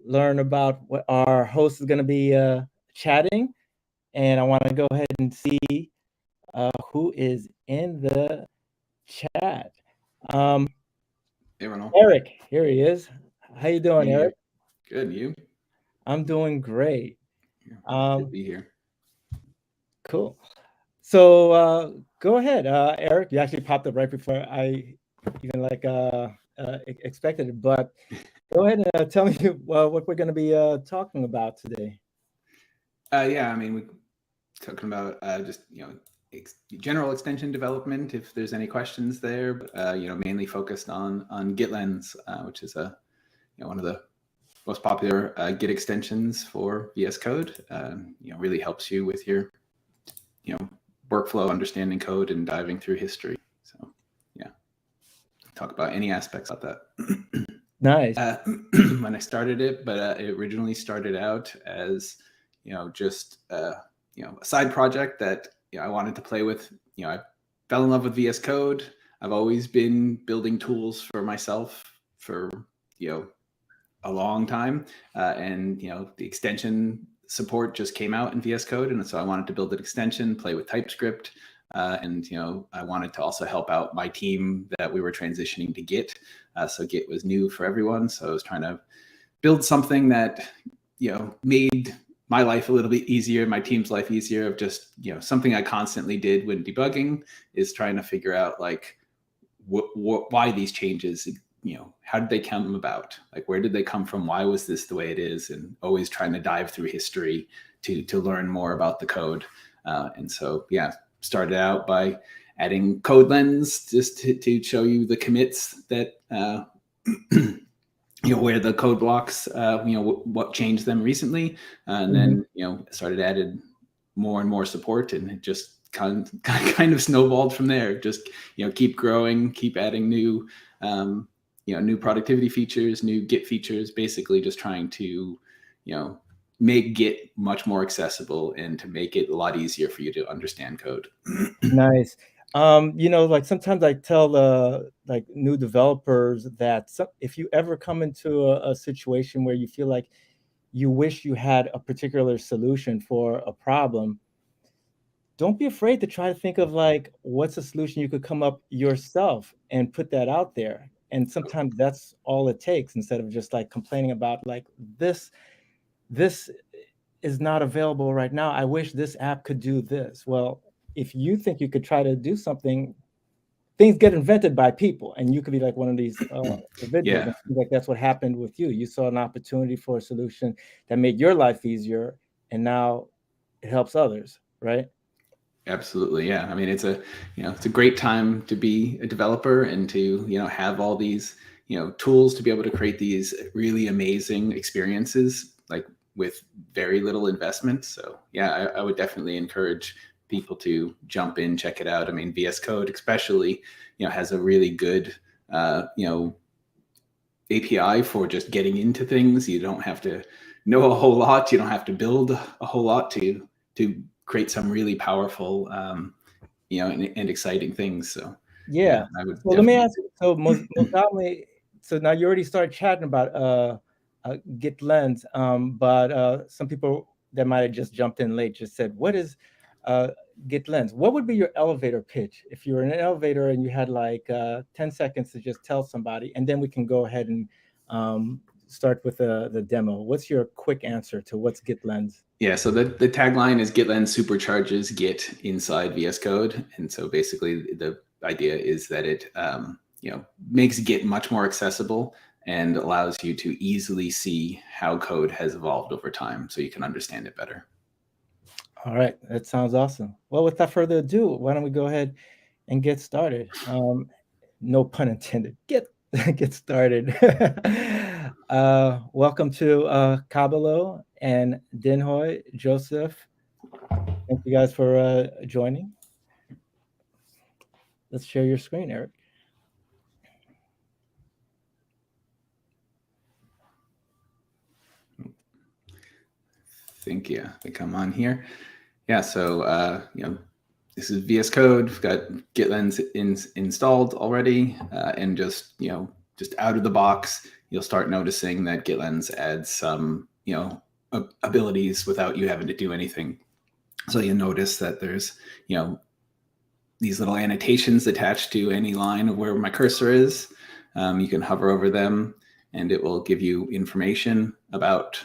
learn about what our host is going to be chatting. And I want to go ahead and see who is in the chat. Hey, Ronald. Eric, here he is. How you doing, Hey, Eric? good. You? I'm doing great. Yeah, good to be here. Cool. So go ahead, Eric. You actually popped up right before I even expected it. But go ahead and tell me what we're going to be talking about today. Yeah, I mean, we're talking about just general extension development. If there's any questions there, but mainly focused on GitLens, which is one of the most popular Git extensions for VS Code. Really helps you with your workflow, understanding code, and diving through history. So yeah, talk about any aspects of that. Nice. When I started it, but it originally started out as just a side project that I wanted to play with. I fell in love with VS Code. I've always been building tools for myself for a long time, and the extension support just came out in VS Code, and so I wanted to build an extension, play with TypeScript, and I wanted to also help out my team that we were transitioning to Git. So Git was new for everyone, so I was trying to build something that made my life a little bit easier, my team's life easier. Of just something I constantly did when debugging is trying to figure out like why these changes. How did they come about? Like, where did they come from? Why was this the way it is? And always trying to dive through history to learn more about the code. And so, started out by adding CodeLens just to show you the commits that, where the code blocks, what changed them recently. And then, started added more and more support, and it just kind of snowballed from there. Just, keep growing, keep adding new, new productivity features, new Git features, basically just trying to, make Git much more accessible and to make it a lot easier for you to understand code. Nice. Like sometimes I tell like new developers that if you ever come into a situation where you feel like you wish you had a particular solution for a problem, don't be afraid to try to think of like what's a solution you could come up yourself and put that out there. And sometimes that's all it takes, instead of just like complaining about like this is not available right now. I wish this app could do this. Well, if you think you could try to do something, things get invented by people, and you could be like one of these individuals. Yeah. Like that's what happened with you. You saw an opportunity for a solution that made your life easier, and now it helps others, right? Absolutely. Yeah. I mean, it's a great time to be a developer and to, have all these, tools to be able to create these really amazing experiences, like with very little investment. So yeah, I would definitely encourage people to jump in, check it out. I mean, VS Code especially, has a really good, API for just getting into things. You don't have to know a whole lot. You don't have to build a whole lot to create some really powerful, and exciting things. So Yeah. I would. So let me ask you. So most commonly, so now you already started chatting about GitLens, but some people that might have just jumped in late just said, "What is GitLens?" What would be your elevator pitch if you were in an elevator and you had like 10 seconds to just tell somebody, and then we can go ahead and start with the demo. What's your quick answer to what's GitLens? Yeah, so the tagline is GitLens supercharges Git inside VS Code, and so basically the idea is that it makes Git much more accessible and allows you to easily see how code has evolved over time, so you can understand it better. All right, that sounds awesome. Well, without further ado, why don't we go ahead and get started? No pun intended. Get started. Welcome to Kabalo and Dinhoy, Joseph. Thank you guys for joining. Let's share your screen, Eric. I think I'm on here. Yeah, so this is VS Code. We've got GitLens installed already, and just out of the box, you'll start noticing that GitLens adds some, abilities without you having to do anything. So you'll notice that there's, these little annotations attached to any line of where my cursor is. You can hover over them and it will give you information about,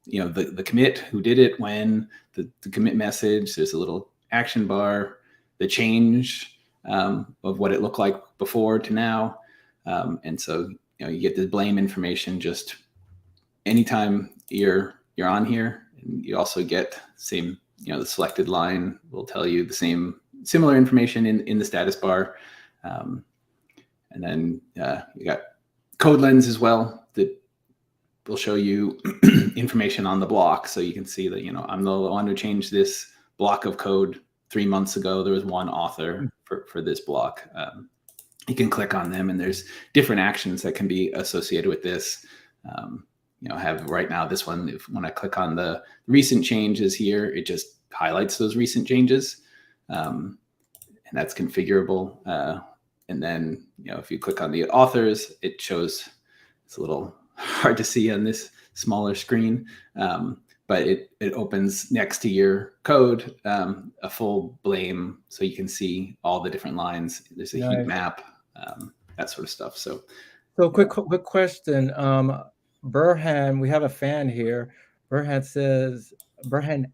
the commit, who did it, when, the commit message. There's a little action bar, the change of what it looked like before to now. And so, you get the blame information just anytime you're on here. And you also get same, the selected line will tell you the similar information in the status bar. And then you got GitLens as well that will show you information on the block. So you can see that, I'm the one who changed this block of code 3 months ago. There was one author for this block. You can click on them and there's different actions that can be associated with this. Have right now this one, when I click on the recent changes here, it just highlights those recent changes. And that's configurable. And then, if you click on the authors, it shows, it's a little hard to see on this smaller screen, but it opens next to your code, a full blame, so you can see all the different lines. There's a heat map, that sort of stuff. So quick question. Burhan, we have a fan here. Burhan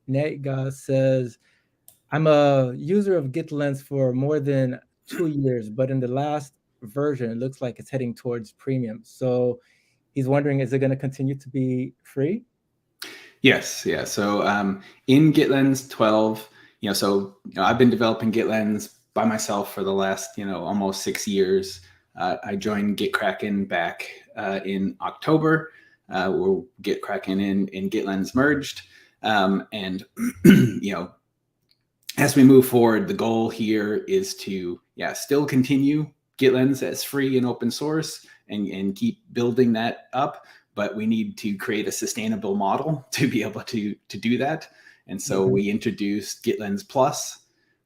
Nega says, I'm a user of GitLens for more than 2 years, but in the last version, it looks like it's heading towards premium. So he's wondering, is it going to continue to be free? Yes. Yeah. So in GitLens 12, I've been developing GitLens by myself for the last, almost 6 years. I joined Gitkraken back in October, where Gitkraken and GitLens merged. And, as we move forward, the goal here is to, still continue GitLens as free and open source and keep building that up. But we need to create a sustainable model to be able to do that. And so we introduced GitLens Plus,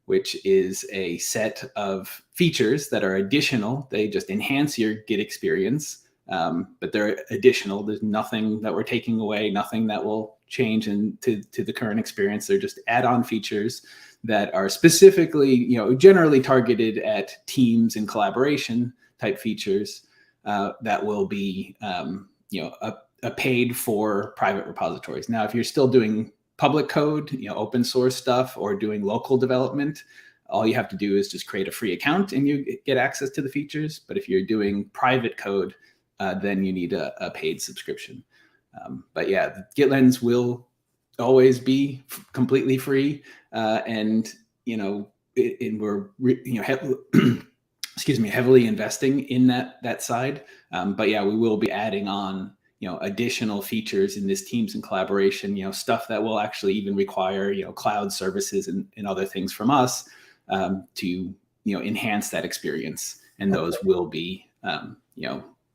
which is a set of features that are additional. They just enhance your Git experience, but they're additional. There's nothing that we're taking away, nothing that will change to the current experience. They're just add-on features that are specifically, generally targeted at teams and collaboration type features that will be, a paid for private repositories. Now, if you're still doing public code, open source stuff, or doing local development, all you have to do is just create a free account and you get access to the features. But if you're doing private code, then you need a paid subscription. But yeah, GitLens will always be completely free, and we're heavily investing in that side. But yeah, we will be adding on additional features in this teams and collaboration, stuff that will actually even require cloud services and other things from us to enhance that experience, and those will be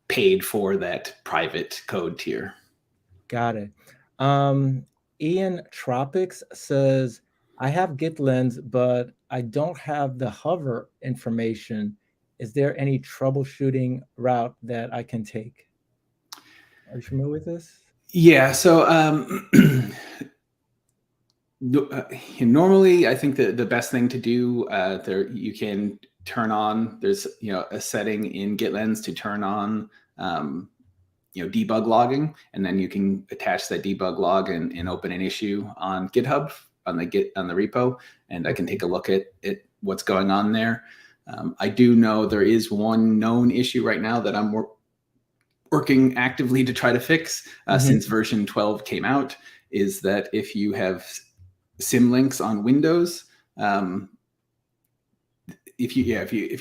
paid for that private code tier. Got it. Ian Tropics says, I have GitLens, but I don't have the hover information. Is there any troubleshooting route that I can take? Are you familiar with this? Yeah. So normally, I think the best thing to do there, you can turn on. There's a setting in GitLens to turn on debug logging, and then you can attach that debug log and open an issue on GitHub on the repo, and I can take a look at what's going on there. I do know there is one known issue right now that I'm working actively to try to fix since version 12 came out, is that if you have symlinks on Windows, if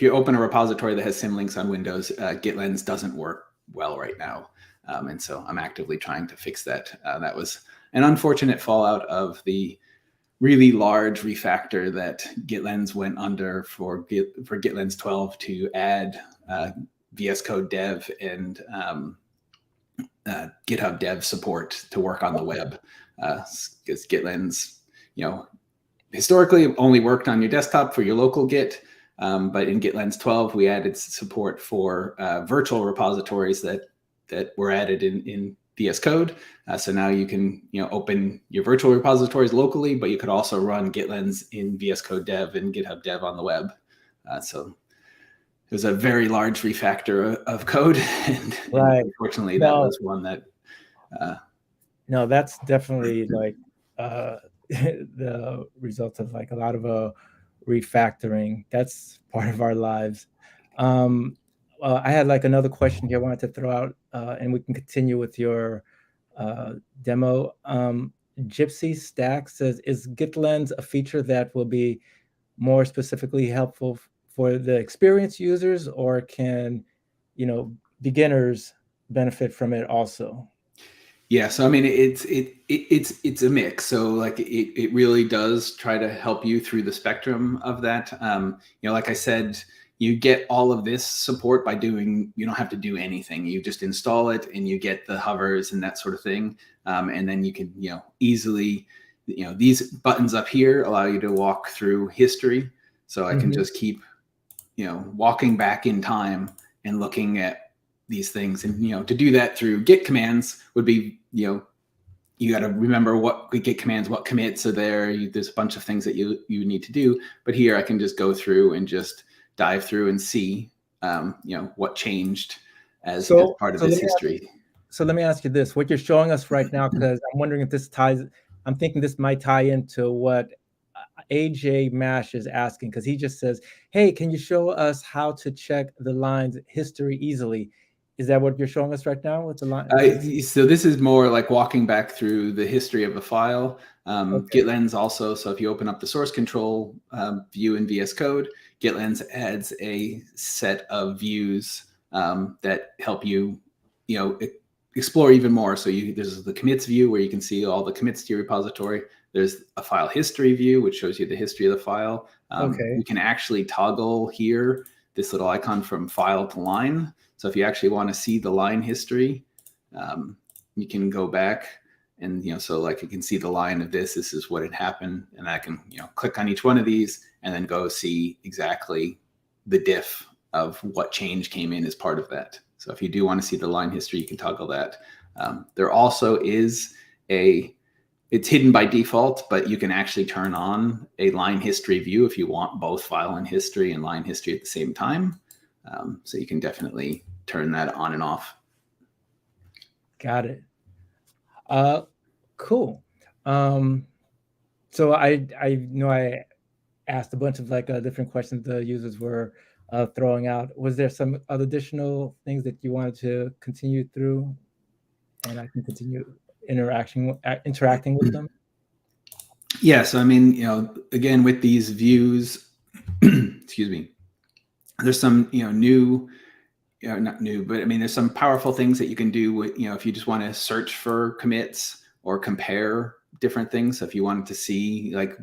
you open a repository that has symlinks on Windows, GitLens doesn't work well right now. And so I'm actively trying to fix that. That was an unfortunate fallout of the really large refactor that GitLens went under for GitLens 12 to add vscode.dev and github.dev support to work on the web. Because GitLens, historically only worked on your desktop for your local Git, but in GitLens 12 we added support for virtual repositories that that were added in VS Code. So now you can open your virtual repositories locally, but you could also run GitLens in vscode.dev and github.dev on the web. So it was a very large refactor of code, and unfortunately, that was one that. No, that's definitely like the result of like a lot of refactoring. That's part of our lives. I had like another question here I wanted to throw out, and we can continue with your demo. Gypsy Stack says, is GitLens a feature that will be more specifically helpful for the experienced users, or can, beginners benefit from it also? Yeah, so I mean, it's a mix. So like it really does try to help you through the spectrum of that. Like I said, you get all of this support by doing. You don't have to do anything. You just install it, and you get the hovers and that sort of thing. And then you can easily, these buttons up here allow you to walk through history. So I can just keep walking back in time and looking at these things. And to do that through git commands would be you got to remember what git commands, what commits are there. There's a bunch of things that you need to do, but here I can just go through and just dive through and see what changed as part of this history. So let me ask you this: what you're showing us right now, because I'm wondering if this ties. I'm thinking this might tie into what AJ Mash is asking, because he just says, hey, can you show us how to check the line's history easily? Is that what you're showing us right now with the line? So this is more like walking back through the history of a file. GitLens also, so if you open up the source control view in VS Code, GitLens adds a set of views that help you, explore even more. So there's the commits view where you can see all the commits to your repository. There's a file history view, which shows you the history of the file. You can actually toggle here this little icon from file to line. So if you actually want to see the line history, you can go back and, so like you can see the line of this is what had happened. And I can, click on each one of these and then go see exactly the diff of what change came in as part of that. So if you do want to see the line history, you can toggle that. There also is it's hidden by default, but you can actually turn on a line history view if you want both file and history and line history at the same time. So you can definitely turn that on and off. Got it. Cool. So I know I asked a bunch of like different questions the users were throwing out. Was there some other additional things that you wanted to continue through, and I can continue interacting with them? Yeah. So I mean, again, with these views, excuse me, there's some new. Not new, but I mean, there's some powerful things that you can do with, if you just want to search for commits or compare different things. So if you wanted to see like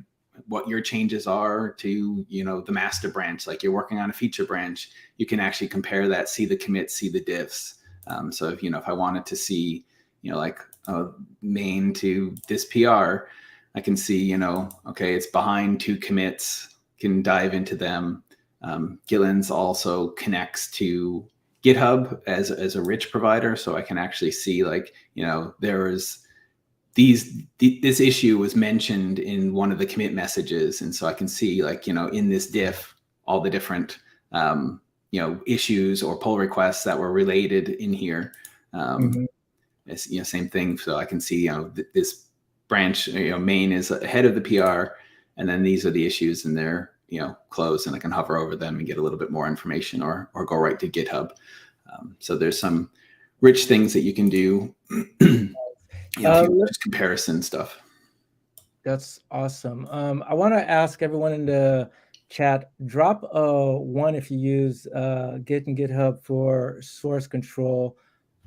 what your changes are to, the master branch, like you're working on a feature branch, you can actually compare that, see the commits, see the diffs. So if I wanted to see, like main to this PR, I can see, okay, it's behind 2 commits, can dive into them. GitLens also connects to GitHub as a rich provider, so I can actually see like there is this issue was mentioned in one of the commit messages, and so I can see like in this diff all the different issues or pull requests that were related in here. Same thing. So I can see this branch main is ahead of the PR, and then these are the issues and they're closed, and I can hover over them and get a little bit more information or go right to GitHub. So there's some rich things that you can do, just comparison stuff. That's awesome. I want to ask everyone in the chat, drop a 1 if you use Git and GitHub for source control,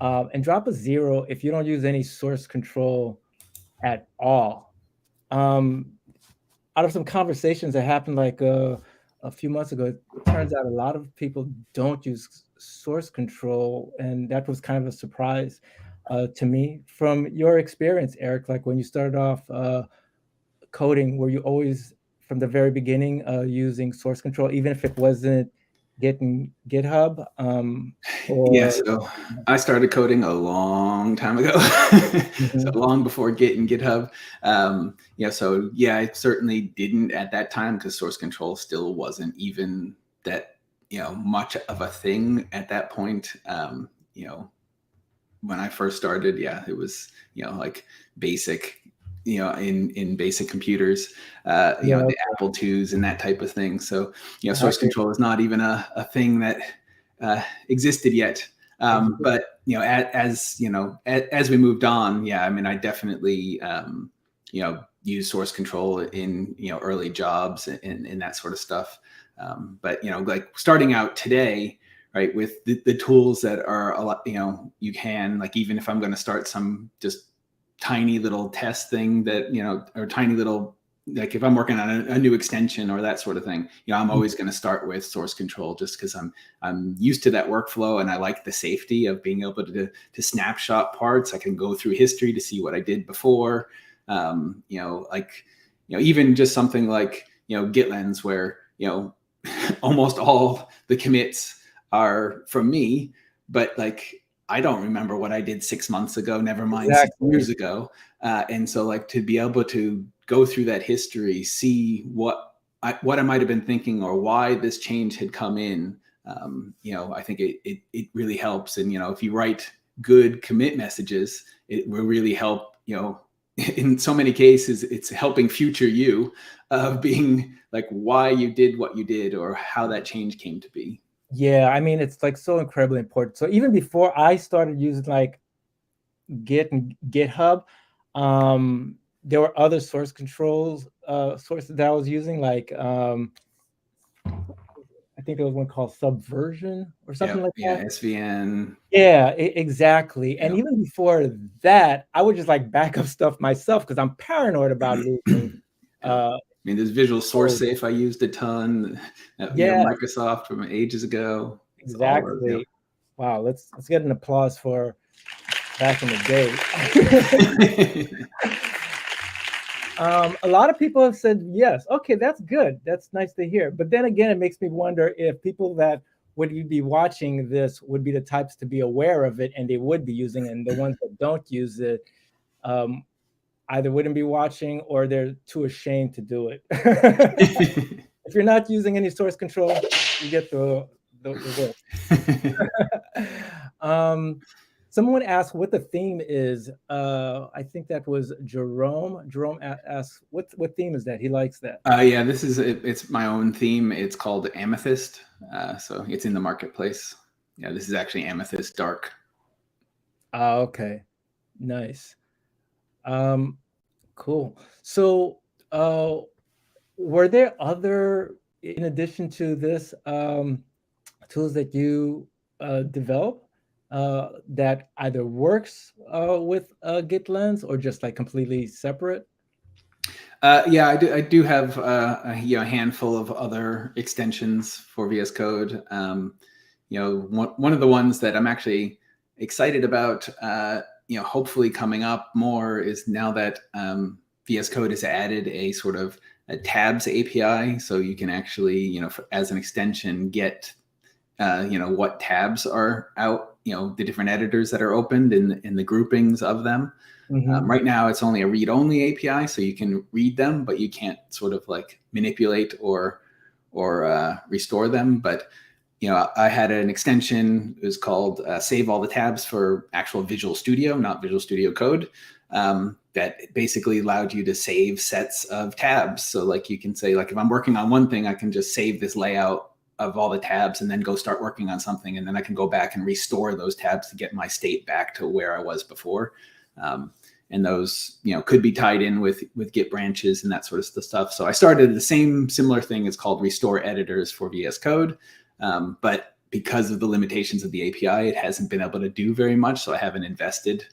and drop a 0 if you don't use any source control at all. Out of some conversations that happened like a few months ago, it turns out a lot of people don't use source control, and that was kind of a surprise to me. From your experience, Eric, like when you started off coding, were you always from the very beginning using source control, even if it wasn't Git and GitHub? Yeah, Or so I started coding a long time ago, so Mhm. long before Git and GitHub. So yeah, I certainly didn't at that time because source control still wasn't even that much of a thing at that point. When I first started, yeah, it was like basic, in basic computers, Yeah, the Apple IIs and that type of thing. So source exactly. control is not even a thing that existed yet. But as we moved on, yeah, I mean, I definitely use source control in early jobs and that sort of stuff. But like starting out today, right, with the tools that are a lot, you can, like, even if I'm going to start some just tiny little test thing that or tiny little, like if I'm working on a new extension or that sort of thing, I'm always going to start with source control just because I'm used to that workflow, and I like the safety of being able to snapshot parts. I can go through history to see what I did before. Even just something like GitLens, where almost all the commits are from me, but like I don't remember what I did 6 months ago, never mind 6 years Exactly. ago. And so like to be able to go through that history, see what I might have been thinking or why this change had come in, I think it really helps. And if you write good commit messages, it will really help. In so many cases, it's helping future you of being like why you did what you did or how that change came to be. Yeah, I mean, it's like so incredibly important. So even before I started using like Git and GitHub, there were other source controls sources that I was using, like I think there was one called Subversion or something like Yeah, that. SVN. Yeah, exactly. And Yeah. even before that, I would just like back up stuff myself because I'm paranoid about losing Yeah. I uh mean, there's Visual Source code. Safe I used a ton. Yeah, Microsoft from ages ago. It's all those. exactly. Wow, let's get an applause for back in the day. Yeah. A lot of people have said yes. Okay, that's good. That's nice to hear. But then again, it makes me wonder if people that would be watching this would be the types to be aware of it and they would be using it, and the ones that don't use it um, either wouldn't be watching or they're too ashamed to do it. If you're not using any source control, you get the risk. um, Someone asked what the theme is. I think that was Jerome. Jerome asked, what theme is that? He likes that. Yeah, this is it's my own theme. It's called Amethyst. So it's in the marketplace. Yeah, this is actually Amethyst Dark. Okay, nice. Um, cool. So, were there other, in addition to this, tools that you develop that either works with GitLens or just like completely separate? Yeah, I do have a handful of other extensions for VS Code. One of the ones that I'm actually excited about, hopefully coming up more is now that VS Code has added a sort of a tabs API, so you can actually, as an extension, get what tabs are out, the different editors that are opened in the groupings of them. Mm-hmm. Right now, it's only a read-only API, so you can read them, but you can't sort of like manipulate or restore them. But I had an extension. It was called Save All the Tabs for actual Visual Studio, not Visual Studio Code. That basically allowed you to save sets of tabs. So like you can say, like if I'm working on one thing, I can just save this layout of all the tabs and then go start working on something, and then I can go back and restore those tabs to get my state back to where I was before. And those could be tied in with Git branches and that sort of stuff. So I started the same similar thing. It's called Restore Editors for VS Code, but because of the limitations of the API, it hasn't been able to do very much. So I haven't invested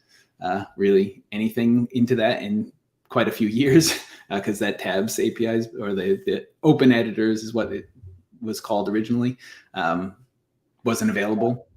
really anything into that in quite a few years because that tabs APIs, or the open editors is what it was called originally, wasn't available.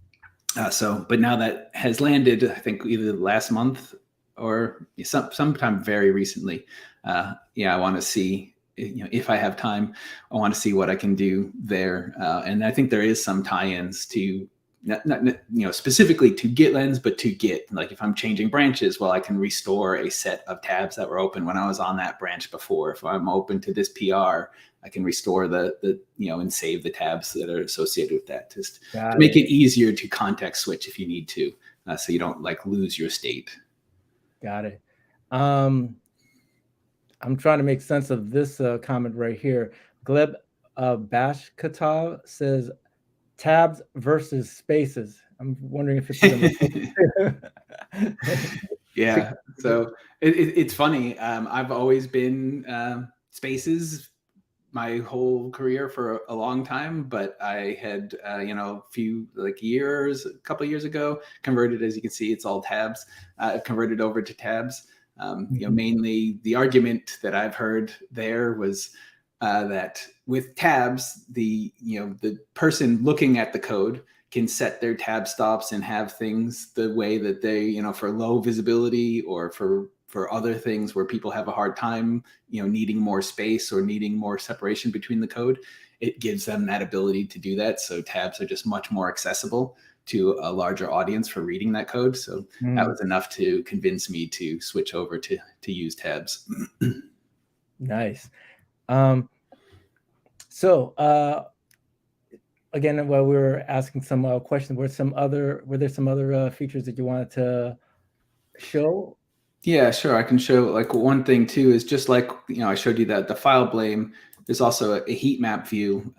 But now that has landed, I think either last month or sometime very recently. I want to see if I have time, I want to see what I can do there. And I think there is some tie-ins to not specifically to GitLens, but to Git. Like if I'm changing branches, well, I can restore a set of tabs that were open when I was on that branch before. If I'm open to this PR, I can restore the and save the tabs that are associated with that, just to make it easier to context switch if you need to, so you don't like lose your state. Got it. I'm trying to make sense of this comment right here. Gleb Bashkatov says tabs versus spaces. I'm wondering if it's Yeah. So it's funny. I've always been spaces my whole career for a long time, but I had a couple of years ago, converted. As you can see, it's all tabs. Converted over to tabs. Mainly the argument that I've heard there was that with tabs, the person looking at the code can set their tab stops and have things the way that they, for low visibility or for other things where people have a hard time, needing more space or needing more separation between the code, it gives them that ability to do that. So tabs are just much more accessible to a larger audience for reading that code. So that was enough to convince me to switch over to use tabs. Nice. Again, while we were asking some questions, were there some other features that you wanted to show? Yeah, sure. I can show, like, one thing too is just like, I showed you that the file blame, there's also a heat map view.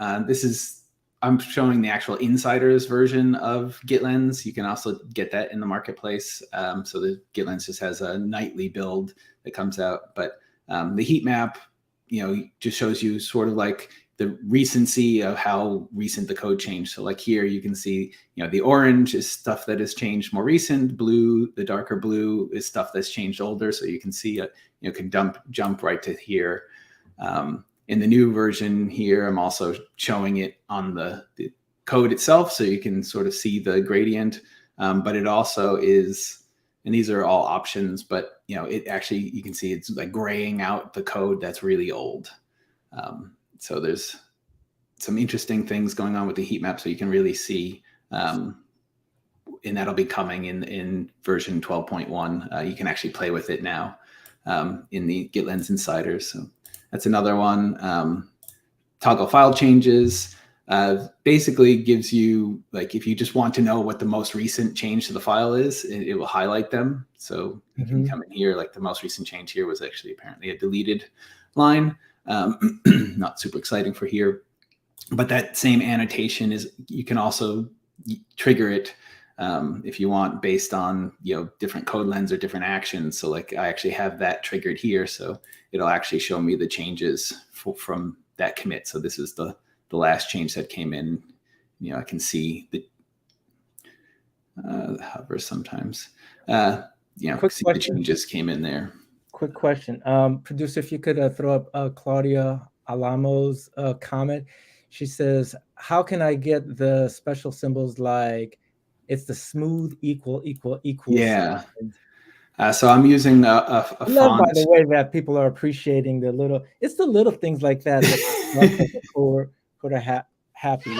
I'm showing the actual insiders version of GitLens. You can also get that in the marketplace. So the GitLens just has a nightly build that comes out, but the heat map, just shows you sort of like the recency of how recent the code changed. So like here you can see, the orange is stuff that has changed more recent. Blue, the darker blue, is stuff that's changed older. So you can see, can jump right to here. In the new version here, I'm also showing it on the code itself, so you can sort of see the gradient. But it also is, and these are all options, but it actually, you can see it's like graying out the code that's really old. So there's some interesting things going on with the heat map, so you can really see, and that'll be coming in version 12.1. You can actually play with it now in the GitLens Insiders. So that's another one. Toggle file changes basically gives you, like, if you just want to know what the most recent change to the file is, it will highlight them. So you can come in here, like the most recent change here was actually apparently a deleted line. Not super exciting for here, but that same annotation you can also trigger it if you want, based on different code lens or different actions. So like I actually have that triggered here, so it'll actually show me the changes from that commit. So this is the last change that came in. I can see the hover sometimes. See the changes came in there. Quick question, producer, if you could throw up Claudia Alamo's comment. She says, how can I get the special symbols like it's the smooth equal? Yeah. So I'm using a font. Love, by the way, that people are appreciating the little things like that that happy,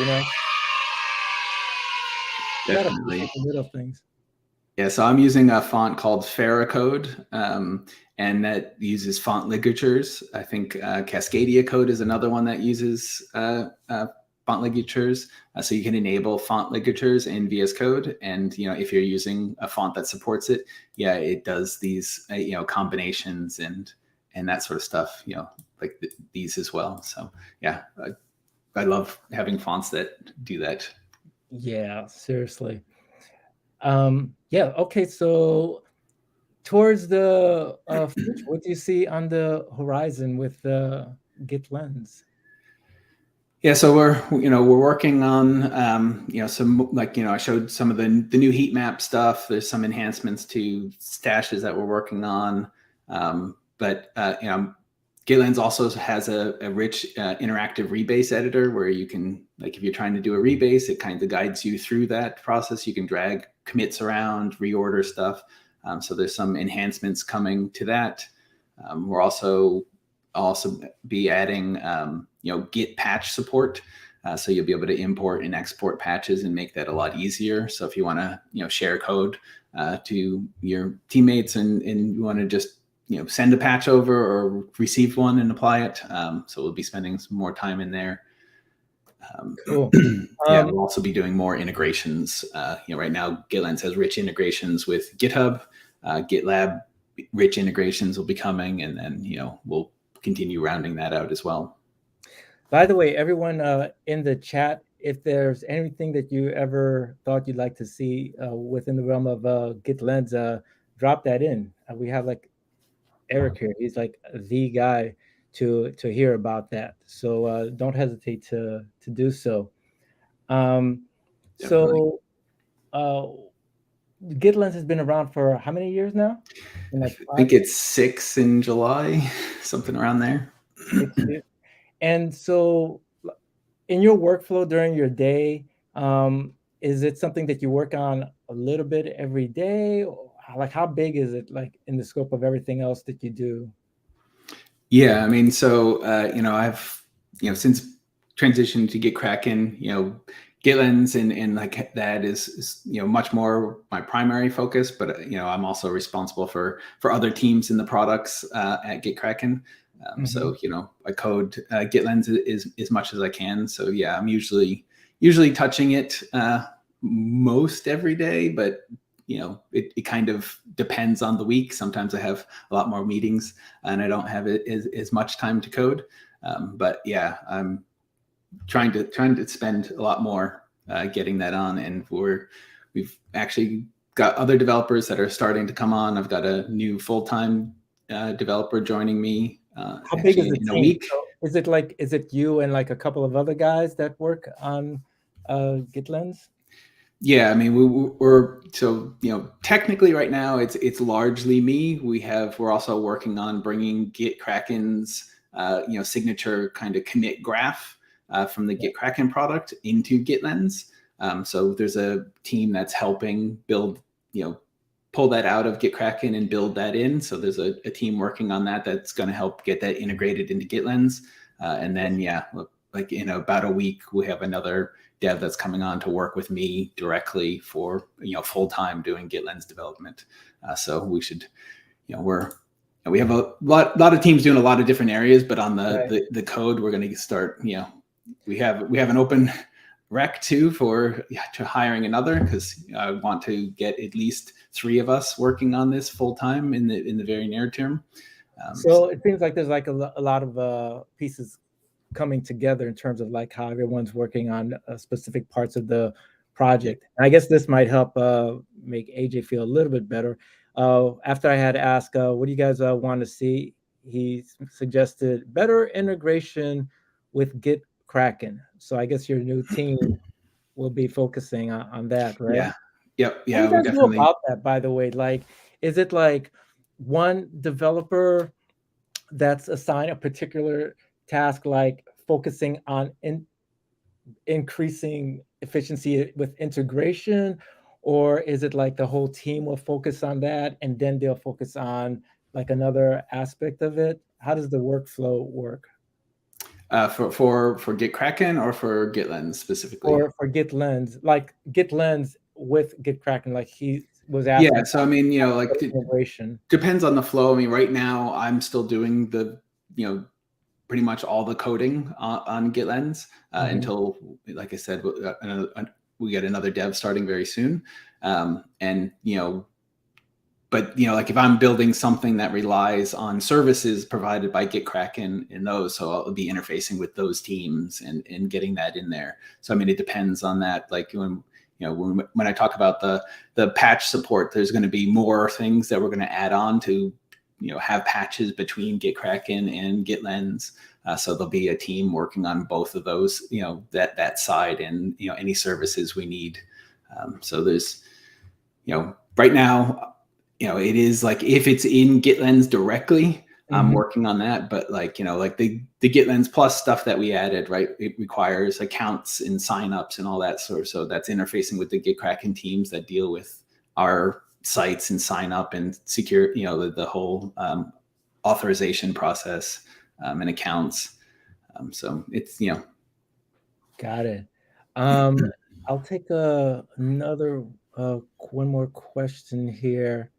Definitely. Little things. Yeah, so I'm using a font called Faracode, and that uses font ligatures. I think Cascadia Code is another one that uses font ligatures. So you can enable font ligatures in VS Code, and if you're using a font that supports it, it does these combinations and that sort of stuff. Like these as well. So yeah, I love having fonts that do that. Yeah, seriously. Okay, so towards the future, what do you see on the horizon with GitLens? Yeah, so we're working on some, I showed some of the new heat map stuff. There's some enhancements to stashes that we're working on, but GitLens also has a rich interactive rebase editor where you can, like, if you're trying to do a rebase, it kind of guides you through that process. You can drag commits around, reorder stuff. So there's some enhancements coming to that. We're also also be adding, Git patch support. So you'll be able to import and export patches and make that a lot easier. So if you want to, share code to your teammates and you want to just, send a patch over or receive one and apply it. So we'll be spending some more time in there. Cool. Yeah, we'll also be doing more integrations. Right now GitLens has rich integrations with GitHub, GitLab rich integrations will be coming, and then we'll continue rounding that out as well. By the way, everyone in the chat, if there's anything that you ever thought you'd like to see within the realm of GitLens, drop that in. We have like Eric here. He's like the guy to hear about that. So don't hesitate to do so. So GitLens has been around for how many years now? I think it's 6 in July, something around there. 6 years. And so in your workflow during your day, is it something that you work on a little bit every day? Like how big is it like in the scope of everything else that you do? Yeah, I mean, so, I've, since transitioned to gitkraken, GitLens and like that is much more my primary focus, but I'm also responsible for other teams in the products at gitkraken. So I code GitLens as much as I can. So yeah, I'm usually touching it most every day, but it kind of depends on the week. Sometimes I have a lot more meetings and I don't have as much time to code. But yeah, I'm trying to spend a lot more getting that on, and we've actually got other developers that are starting to come on. I've got a new full-time developer joining me. How big is the in a team? week. So is it you and like a couple of other guys that work on GitLens? Yeah, I mean, we're so technically right now it's largely me. We're also working on bringing gitkraken's signature kind of commit graph from the gitkraken product into GitLens. So there's a team that's helping build, pull that out of gitkraken and build that in. So there's a team working on that's going to help get that integrated into GitLens. And then like in about a week we have another dev that's coming on to work with me directly for full-time doing GitLens development. So we should, we have a lot of teams doing a lot of different areas, but on the code we're going to start. We have an open rec too for to hiring another, because I want to get at least 3 of us working on this full-time in the very near term. So it seems like there's like a lot of pieces coming together in terms of like how everyone's working on specific parts of the project. And I guess this might help make AJ feel a little bit better. After I had asked, what do you guys want to see? He suggested better integration with gitkraken. So I guess your new team will be focusing on that, right? Yeah. Yep. Yeah. What do you guys do about that, by the way? Like, is it like one developer that's assigned a particular task, like focusing on increasing efficiency with integration, or is it like the whole team will focus on that and then they'll focus on like another aspect of it? How does the workflow work? For gitkraken or for GitLens specifically? For GitLens, like GitLens with gitkraken, like he was asking. Yeah, so I mean, like integration depends on the flow. I mean, right now I'm still doing the pretty much all the coding on GitLens until, like I said, we get another dev starting very soon. And but like if I'm building something that relies on services provided by gitkraken in those, so I'll be interfacing with those teams and getting that in there. So I mean, it depends on that. Like when I talk about the patch support, there's going to be more things that we're going to add on to have patches between gitkraken and GitLens. So there'll be a team working on both of those, that side, and any services we need. So there's right now, it is like if it's in GitLens directly, I'm working on that. But like like the GitLens Plus stuff that we added, right? It requires accounts and signups and all that sort of. So that's interfacing with the gitkraken teams that deal with our sites and sign up and secure, the whole authorization process. and accounts. So it's, Got it. I'll take another one more question here.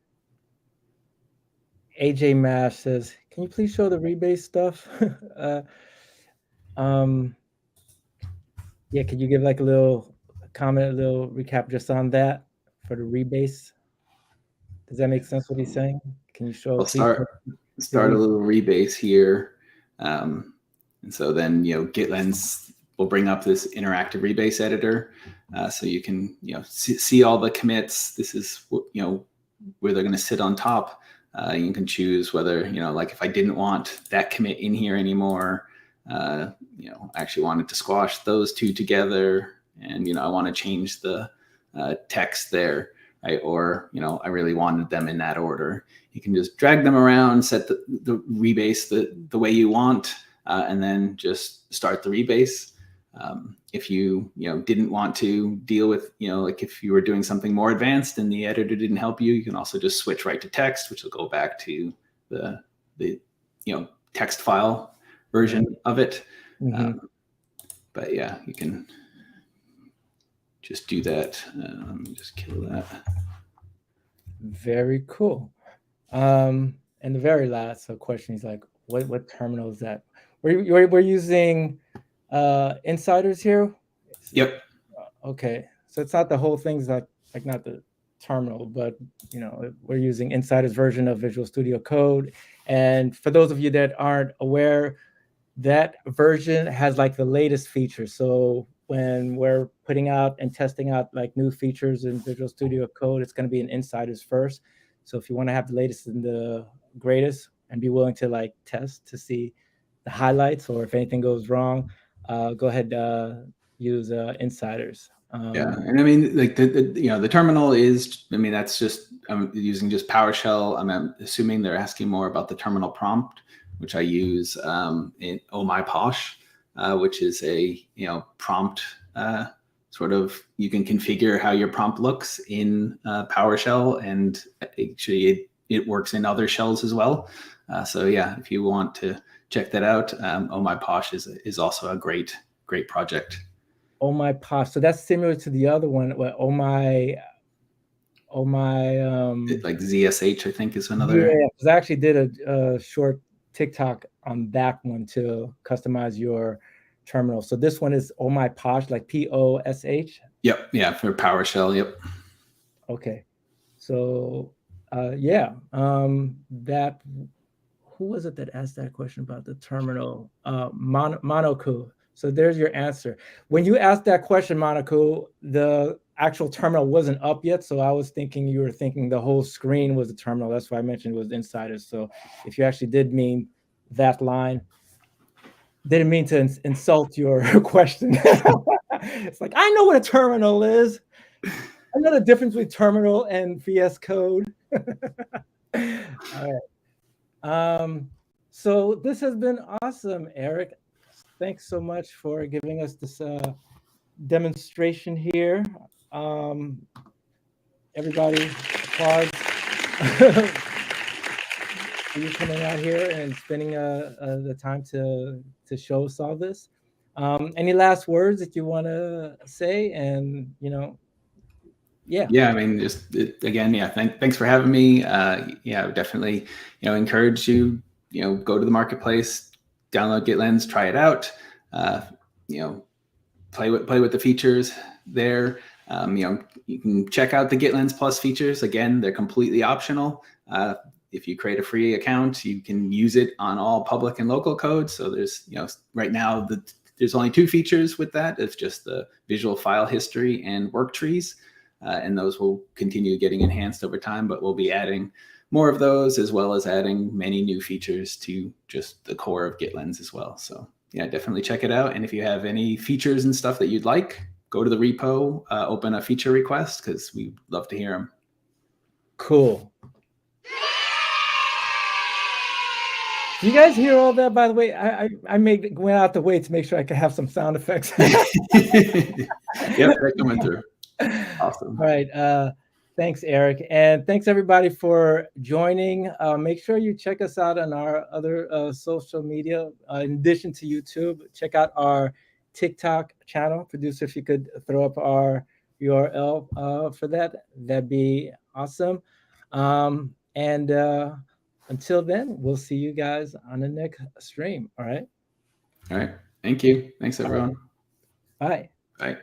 AJ Mash says, "Can you please show the rebase stuff?" Yeah, could you give like a little comment, a little recap just on that for the rebase? Does that make sense what he's saying? Can you show? I'll start a little rebase here. And so then, GitLens will bring up this interactive rebase editor. So you can, see all the commits. This is, where they're going to sit on top. You can choose whether, like if I didn't want that commit in here anymore, I actually wanted to squash those two together, and, I want to change the text there. Right? Or, I really wanted them in that order. You can just drag them around, set the rebase the way you want, and then just start the rebase. If you, didn't want to deal with, like if you were doing something more advanced and the editor didn't help you, you can also just switch right to text, which will go back to the text file version of it. But yeah, you can just do that. Let me just kill that. Very cool. And the very last question is like, what terminal is that? We're using insiders here. Yep. Okay, so it's not the whole thing's like not the terminal, but we're using insiders version of Visual Studio Code. And for those of you that aren't aware, that version has like the latest features. So when we're putting out and testing out like new features in Visual Studio Code, it's going to be in insiders first. So if you want to have the latest and the greatest and be willing to like test to see the highlights or if anything goes wrong, go ahead, use insiders. Yeah, and I mean, like the terminal is, I mean, that's just, I'm using just PowerShell. I'm assuming they're asking more about the terminal prompt, which I use in Oh My Posh, which is a prompt sort of, you can configure how your prompt looks in PowerShell, and actually it works in other shells as well. So yeah, if you want to check that out, Oh My Posh is also a great project. Oh My Posh. So that's similar to the other one. What Oh My like ZSH, I think, is another. Yeah, because I actually did a short TikTok on that one to customize your terminal. So this one is Oh My Posh, like POSH. Yep. Yeah, for PowerShell. Yep. Okay. So yeah, that, who was it that asked that question about the terminal? Monaco. So there's your answer. When you asked that question, Monaco, the actual terminal wasn't up yet. So I was thinking you were thinking the whole screen was the terminal. That's why I mentioned it was insiders. So if you actually did mean that line, didn't mean to insult your question. It's like, I know what a terminal is. I know the difference between terminal and VS Code. All right. So this has been awesome, Eric. Thanks so much for giving us this demonstration here. Everybody, applause for you coming out here and spending the time to show us all this. Any last words that you want to say? And yeah, I mean, just again, yeah, thanks for having me. Yeah, definitely, encourage you, go to the marketplace, download GitLens, try it out, play with the features there. You can check out the GitLens Plus features. Again, they're completely optional. If you create a free account, you can use it on all public and local code. So there's, right now there's only 2 features with that. It's just the visual file history and work trees. And those will continue getting enhanced over time, but we'll be adding more of those, as well as adding many new features to just the core of GitLens as well. So yeah, definitely check it out. And if you have any features and stuff that you'd like, go to the repo, open a feature request, because we'd love to hear them. Cool. Do you guys hear all that, by the way? I went out the way to make sure I could have some sound effects. Yep, they're coming through. Awesome. All right. Thanks, Eric. And thanks everybody for joining. Make sure you check us out on our other social media. In addition to YouTube, check out our TikTok channel. Producer, if you could throw up our URL for that, that'd be awesome. And until then, we'll see you guys on the next stream. All right. All right. Thank you. Thanks, everyone. Bye. Bye.